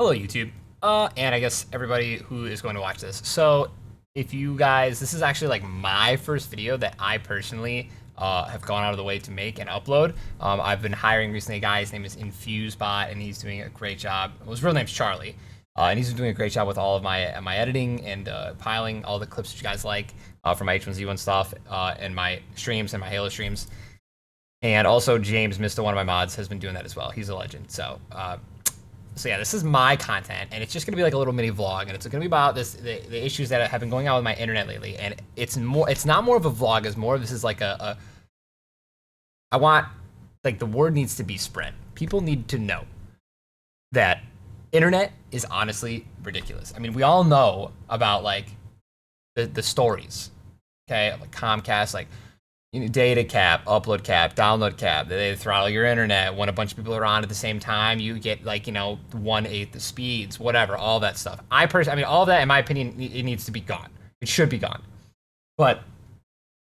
Hello, YouTube. And I guess everybody who is going to watch this. So, if you guys, this is actually like my first video that I personally have gone out of the way to make and upload. I've been hiring recently a guy. His name is InfuseBot, and he's doing a great job. Well, his real name's Charlie, and he's been doing a great job with all of my editing and piling all the clips that you guys like for my H1Z1 stuff and my streams and my Halo streams. And also James, Mr. One of my mods, has been doing that as well. He's a legend. So yeah, this is my content, and it's just gonna be like a little mini vlog, and it's gonna be about the issues that have been going on with my internet lately. And it's not more of a vlog, as more of this is like I want, like, the word needs to be spread. People need to know that internet is honestly ridiculous. I mean, we all know about like the stories, okay, like Comcast, like, data cap, upload cap, download cap. They throttle your internet. When a bunch of people are on at the same time, you get like 1/8 the speeds, whatever, all that stuff. I mean, all of that, in my opinion, it needs to be gone. It should be gone. But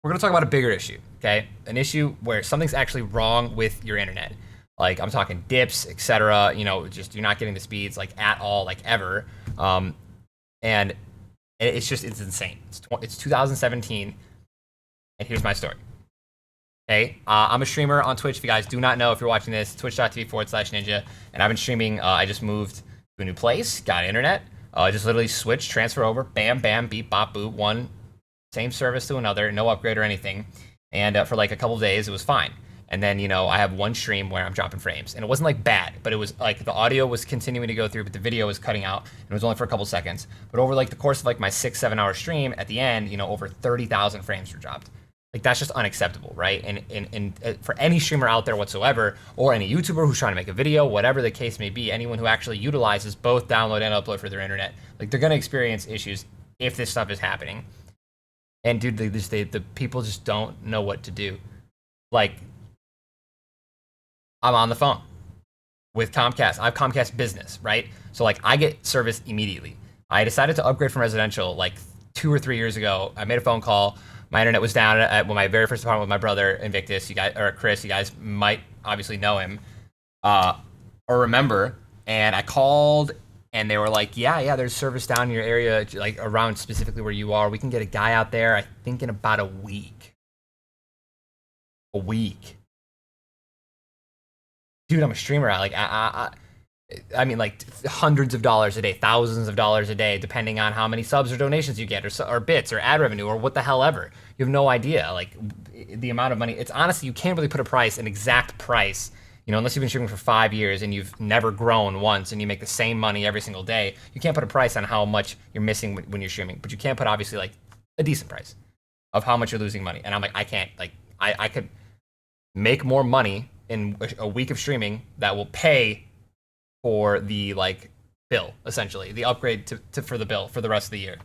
we're gonna talk about a bigger issue, okay? An issue where something's actually wrong with your internet. Like, I'm talking dips, etc. Just you're not getting the speeds like at all, like ever. And it's insane. It's 2017, and here's my story. Okay, I'm a streamer on Twitch. If you guys do not know, if you're watching this, twitch.tv/ninja, and I've been streaming. I just moved to a new place, got internet. Just literally switch, transfer over, bam, bam, beep, bop, boop, one same service to another, no upgrade or anything. And for like a couple of days, it was fine. And then I have one stream where I'm dropping frames, and it wasn't like bad, but it was like the audio was continuing to go through, but the video was cutting out, and it was only for a couple seconds. But over like the course of like my 6-7 hour stream, at the end, over 30,000 frames were dropped. Like, that's just unacceptable, right? And for any streamer out there whatsoever, or any YouTuber who's trying to make a video, whatever the case may be, anyone who actually utilizes both download and upload for their internet, like, they're gonna experience issues if this stuff is happening. And dude, the people just don't know what to do. Like, I'm on the phone with Comcast. I have Comcast Business, right? So like, I get service immediately. I decided to upgrade from residential like 2 or 3 years ago. I made a phone call. My internet was down at my very first apartment with my brother, Invictus. You guys, or Chris, you guys might obviously know him or remember. And I called, and they were like, yeah, there's service down in your area, like around specifically where you are. We can get a guy out there, I think, in about a week. A week. Dude, I'm a streamer. I mean, like, hundreds of dollars a day, thousands of dollars a day, depending on how many subs or donations you get, or bits, or ad revenue, or what the hell ever. You have no idea, like, the amount of money. It's honestly, you can't really put a price, an exact price, unless you've been streaming for 5 years and you've never grown once and you make the same money every single day. You can't put a price on how much you're missing when you're streaming, but you can put, obviously, like, a decent price of how much you're losing money. And I'm like, I can't, like, I could make more money in a week of streaming that will pay for the, like, bill, essentially the upgrade to for the bill for the rest of the year.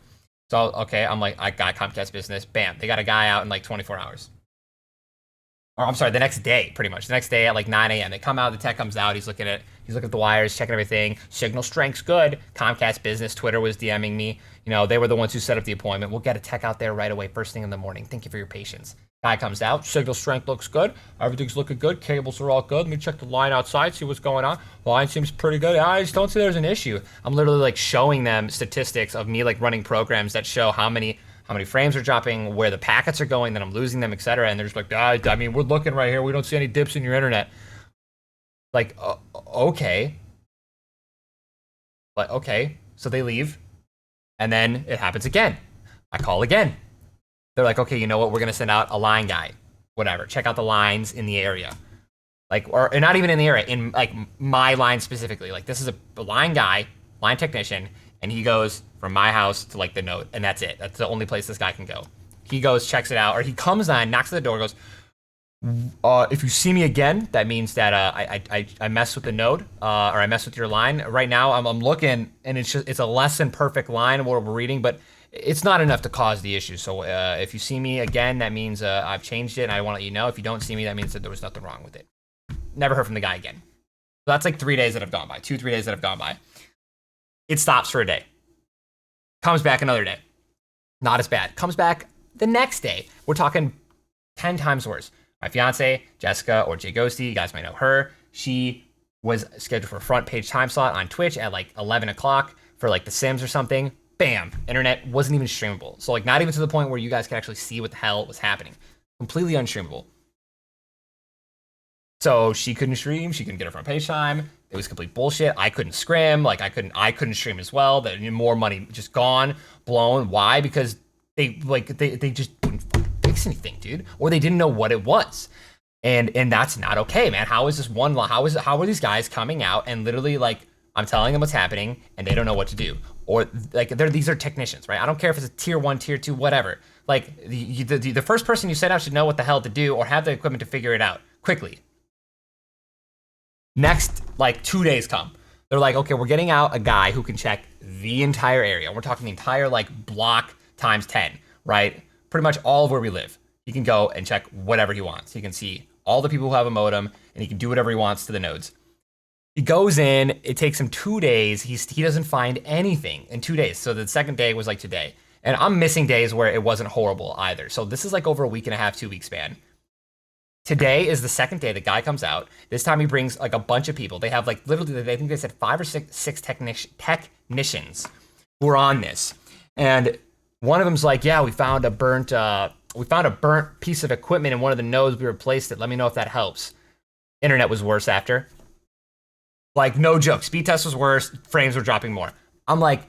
So okay, I'm like, I got Comcast Business, bam, they got a guy out in like 24 hours, or I'm sorry, the next day, pretty much the next day at like 9 a.m. they come out, the tech comes out, he's looking at the wires, checking everything, signal strength's good. Comcast Business, Twitter was DMing me, they were the ones who set up the appointment. We'll get a tech out there right away, first thing in the morning. Thank you for your patience. Guy comes out, signal strength looks good, everything's looking good, cables are all good. Let me check the line outside, see what's going on. Line seems pretty good. I just don't see there's an issue. I'm literally like showing them statistics of me like running programs that show how many frames are dropping, where the packets are going, that I'm losing them, etc. And they're just like, I mean, we're looking right here, we don't see any dips in your internet. Like, okay. But okay, so they leave, and then it happens again. I call again. They're like, okay, you know what? We're gonna send out a line guy, whatever. Check out the lines in the area, like, or not even in the area, in like my line specifically. Like, this is a line guy, line technician, and he goes from my house to like the node, and that's it. That's the only place this guy can go. He goes, checks it out, or he comes on, knocks at the door, goes, if you see me again, that means that I mess with the node, or I mess with your line. Right now, I'm looking, and it's a less than perfect line what we're reading, but it's not enough to cause the issue. So if you see me again, that means I've changed it, and I want to let you know. If you don't see me, that means that there was nothing wrong with it. Never heard from the guy again. So that's like 3 days that have gone by, 2-3 days that have gone by. It stops for a day. Comes back another day. Not as bad. Comes back the next day. We're talking 10 times worse. My fiance, Jessica, or Jay Ghosty, you guys might know her. She was scheduled for a front page time slot on Twitch at like 11 o'clock for like The Sims or something. Bam, internet wasn't even streamable. So like not even to the point where you guys could actually see what the hell was happening. Completely unstreamable. So she couldn't stream, she couldn't get her front page time. It was complete bullshit. I couldn't scrim, like I couldn't stream as well. That more money just gone, blown. Why? Because they just wouldn't fix anything, dude. Or they didn't know what it was. And that's not okay, man. How is this how are these guys coming out and literally like I'm telling them what's happening and they don't know what to do? Or like these are technicians, right? I don't care if it's a tier 1, tier 2, whatever. Like the first person you send out should know what the hell to do or have the equipment to figure it out quickly. Next, like 2 days come. They're like, okay, we're getting out a guy who can check the entire area. We're talking the entire like block times 10, right? Pretty much all of where we live. He can go and check whatever he wants. He can see all the people who have a modem and he can do whatever he wants to the nodes. He goes in, it takes him 2 days. He doesn't find anything in 2 days. So the second day was like today. And I'm missing days where it wasn't horrible either. So this is like over a week and a half, 2 week span. Today is the second day the guy comes out. This time he brings like a bunch of people. They have like literally, I think they said 5 or 6 technicians who are on this. And one of them's like, yeah, we found a burnt piece of equipment in one of the nodes. We replaced it. Let me know if that helps. Internet was worse after. Like no joke. Speed test was worse. Frames were dropping more. I'm like,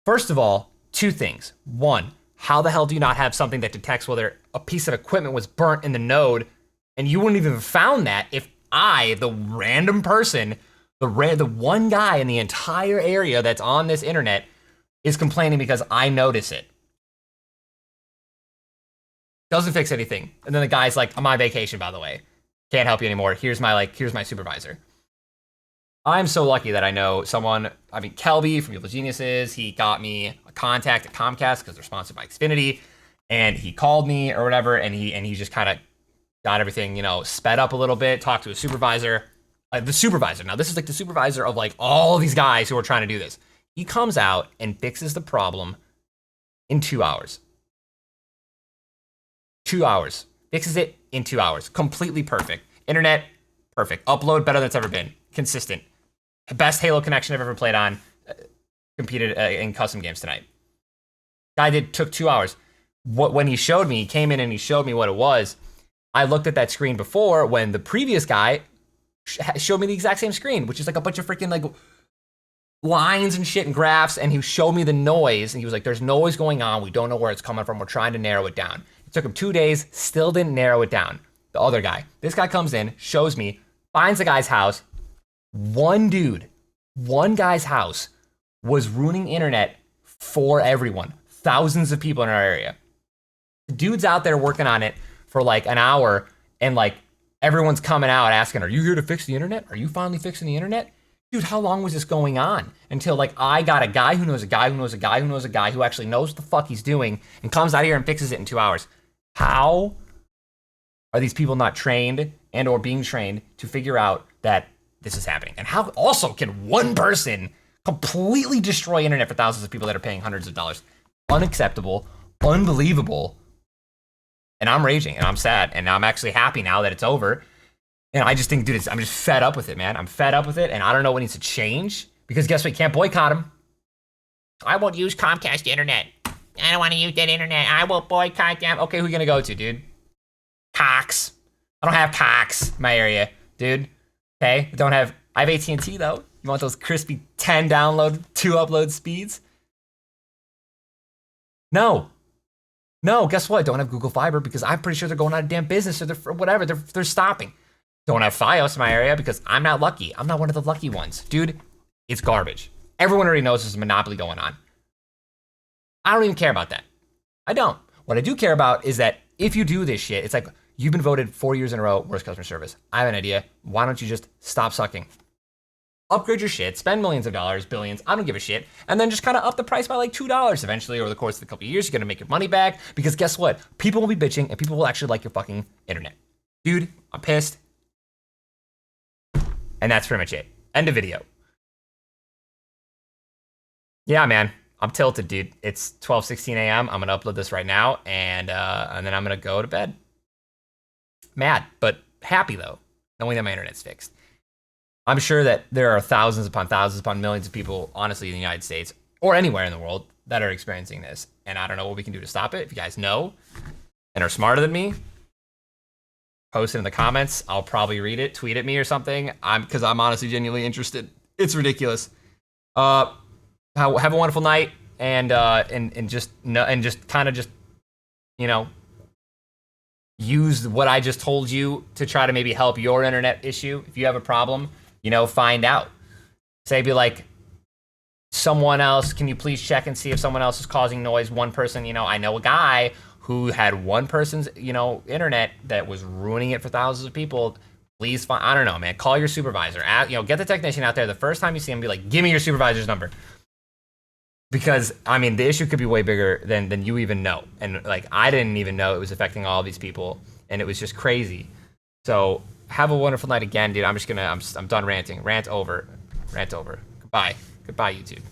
first of all, 2 things. 1, how the hell do you not have something that detects whether a piece of equipment was burnt in the node? And you wouldn't even have found that if I, the random person, the one guy in the entire area that's on this internet is complaining because I notice it. Doesn't fix anything. And then the guy's like, I'm on vacation, by the way. Can't help you anymore. Here's my supervisor. I'm so lucky that I know someone, Kelby from Evil Geniuses, he got me a contact at Comcast because they're sponsored by Xfinity. And he called me or whatever, and he just kind of got everything, sped up a little bit, talked to a supervisor. The supervisor, now this is like the supervisor of like all these guys who are trying to do this. He comes out and fixes the problem in 2 hours. 2 hours. Fixes it in 2 hours. Completely perfect. Internet, perfect. Upload, better than it's ever been. Consistent. Best Halo connection I've ever played on. Competed in custom games tonight. Guy took 2 hours. When he showed me, he came in and he showed me what it was. I looked at that screen before when the previous guy showed me the exact same screen, which is like a bunch of freaking like lines and shit and graphs. And he showed me the noise and he was like, there's noise going on. We don't know where it's coming from. We're trying to narrow it down. It took him 2 days, still didn't narrow it down. The other guy, this guy comes in, shows me, finds the guy's house. One guy's house was ruining internet for everyone. Thousands of people in our area. The dude's out there working on it for like an hour and like everyone's coming out asking, are you here to fix the internet? Are you finally fixing the internet? Dude, how long was this going on? Until like I got a guy who knows a guy who knows a guy who knows a guy who actually knows what the fuck he's doing and comes out here and fixes it in 2 hours. How are these people not trained and or being trained to figure out that this is happening? And how also can one person completely destroy internet for thousands of people that are paying hundreds of dollars? Unacceptable, unbelievable. And I'm raging and I'm sad and I'm actually happy now that it's over. And I just think, dude, I'm just fed up with it, man. I'm fed up with it and I don't know what needs to change because guess what? You can't boycott them. I won't use Comcast internet. I don't want to use that internet. I will boycott them. Okay, who are you going to go to, dude? Cox. I don't have Cox in my area, dude. Okay, I have AT&T though. You want those crispy 10 download, 2 upload speeds? No, guess what? Don't have Google Fiber because I'm pretty sure they're going out of damn business or they're stopping. Don't have Fios in my area because I'm not lucky. I'm not one of the lucky ones. Dude, it's garbage. Everyone already knows there's a monopoly going on. I don't even care about that. I don't. What I do care about is that if you do this shit, it's like you've been voted 4 years in a row worst customer service. I have an idea. Why don't you just stop sucking? Upgrade your shit, spend millions of dollars, billions, I don't give a shit, and then just kind of up the price by like $2 eventually over the course of a couple of years. You're gonna make your money back because guess what? People will be bitching and people will actually like your fucking internet. Dude, I'm pissed. And that's pretty much it. End of video. Yeah, man, I'm tilted, dude. It's 12:16 a.m. I'm gonna upload this right now and then I'm gonna go to bed. Mad, but happy though, knowing that my internet's fixed. I'm sure that there are thousands upon millions of people, honestly, in the United States or anywhere in the world that are experiencing this. And I don't know what we can do to stop it. If you guys know and are smarter than me, post it in the comments. I'll probably read it, tweet at me or something. Because I'm honestly genuinely interested. It's ridiculous. Have a wonderful night, and just kind of just, you know, use what I just told you to try to maybe help your internet issue. If you have a problem, you know, find out. Say, be like, someone else, can you please check and see if someone else is causing noise? One person, you know, I know a guy who had one person's, you know, internet that was ruining it for thousands of people. Please find, I don't know, man, call your supervisor. You know, get the technician out there. The first time you see him, be like, give me your supervisor's number. Because, I mean, the issue could be way bigger than you even know. And, like, I didn't even know it was affecting all these people. And it was just crazy. So, have a wonderful night again, dude. I'm done ranting. Rant over. Rant over. Goodbye. Goodbye, YouTube.